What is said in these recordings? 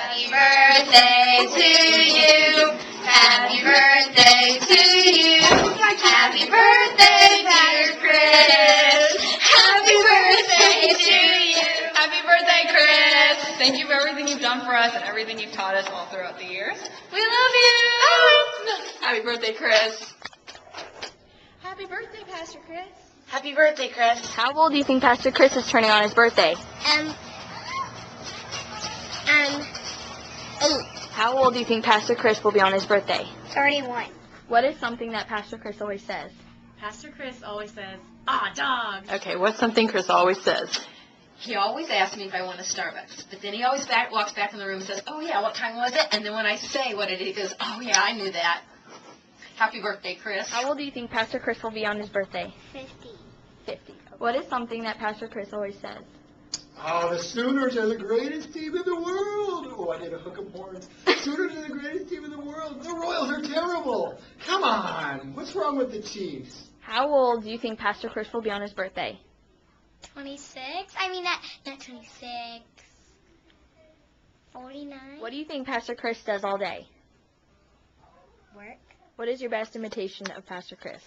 Happy birthday to you. Happy birthday to you. Happy birthday, dear Chris. Happy birthday to you. Happy birthday, Chris. Thank you for everything you've done for us and everything you've taught us all throughout the years. We love you. Happy birthday, Chris. Happy birthday, Pastor Chris. Happy birthday, Chris. How old do you think Pastor Chris is turning on his birthday? 8. How old do you think Pastor Chris will be on his birthday? 31. What is something that Pastor Chris always says? Pastor Chris always says, "Ah, dogs." Okay, what's something Chris always says? He always asks me if I want a Starbucks, but then he always walks back in the room and says, "Oh yeah, what time was it?" And then when I say what it is, he goes, "Oh yeah, I knew that." Happy birthday, Chris. How old do you think Pastor Chris will be on his birthday? 50. 50. What is something that Pastor Chris always says? Oh, the Sooners are the greatest team in the world. Oh, I did a hook 'em horns. Sooners are the greatest team in the world. The Royals are terrible. Come on. What's wrong with the Chiefs? How old do you think Pastor Chris will be on his birthday? 26? Not 26. 49. What do you think Pastor Chris does all day? Work. What is your best imitation of Pastor Chris?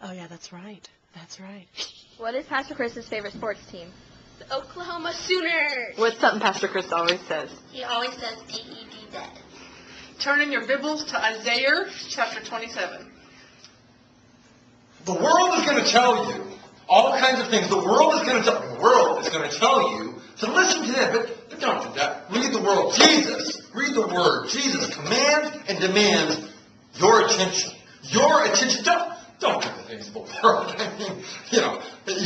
Oh, yeah, that's right. That's right. What is Pastor Chris's favorite sports team? The Oklahoma Sooners. What's something Pastor Chris always says? He always says DED dead. Turn in your Bibles to Isaiah chapter 27. The world is going to tell you all kinds of things. The world is going to tell you to listen to them, but don't do that. Read the world. Read the Word. Jesus commands and demands your attention. Your attention. Don't do the things of the world. I mean, you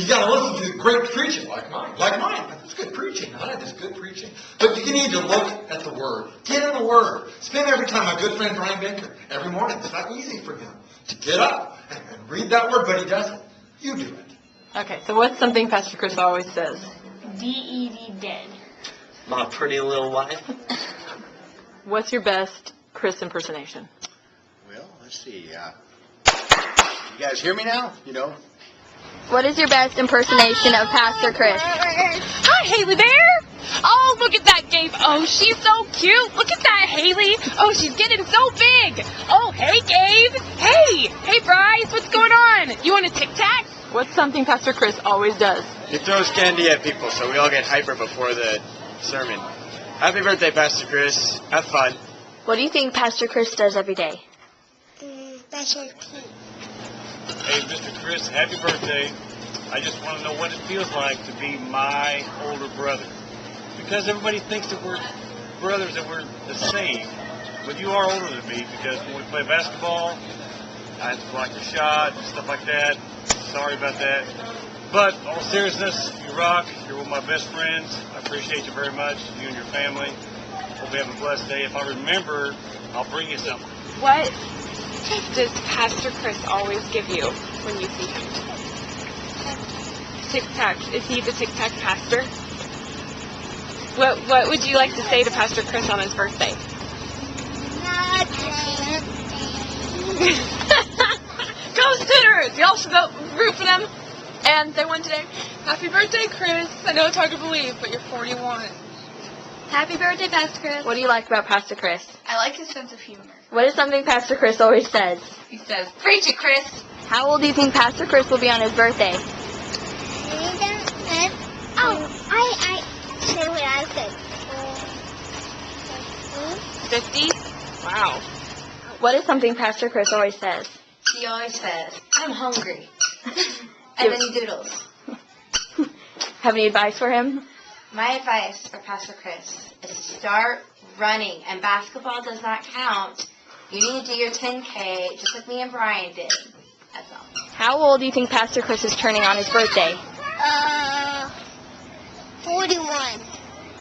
got to listen to great preaching like mine. That's good preaching. That's good preaching. But you need to look at the Word. Get in the Word. Spend every time. My good friend Brian Baker, every morning. It's not easy for him to get up and read that Word, but he does it. You do it. Okay, so what's something Pastor Chris always says? DED dead. My pretty little wife. What's your best Chris impersonation? Well, let's see. You guys hear me now? What is your best impersonation of Pastor Chris? Hi, Haley Bear. Oh, look at that, Gabe. Oh, she's so cute. Look at that, Haley. Oh, she's getting so big. Oh, hey, Gabe. Hey, Bryce. What's going on? You want a Tic Tac? What's something Pastor Chris always does? He throws candy at people, so we all get hyper before the sermon. Happy birthday, Pastor Chris. Have fun. What do you think Pastor Chris does every day? Brush your teeth. Hey, Mr. Chris, happy birthday. I just want to know what it feels like to be my older brother. Because everybody thinks that we're brothers, that we're the same. But you are older than me because when we play basketball, I have to block your shot and stuff like that. Sorry about that. But all seriousness, you rock. You're one of my best friends. I appreciate you very much, you and your family. Hope you have a blessed day. If I remember, I'll bring you something. What does Pastor Chris always give you when you see him? Tic Tac. Is he the Tic Tac pastor? What would you like to say to Pastor Chris on his birthday? Go Sooners! Y'all should go root for them. And they won today. Happy birthday, Chris. I know it's hard to believe, but you're 41. Happy birthday, Pastor Chris. What do you like about Pastor Chris? I like his sense of humor. What is something Pastor Chris always says? He says, "Preach it, Chris." How old do you think Pastor Chris will be on his birthday? I say what I said. 50? Wow. What is something Pastor Chris always says? He always says, "I'm hungry." And then he doodles. Have any advice for him? My advice for Pastor Chris is start running. And basketball does not count. You need to do your 10K just like me and Brian did. That's all. How old do you think Pastor Chris is turning on his birthday? 41.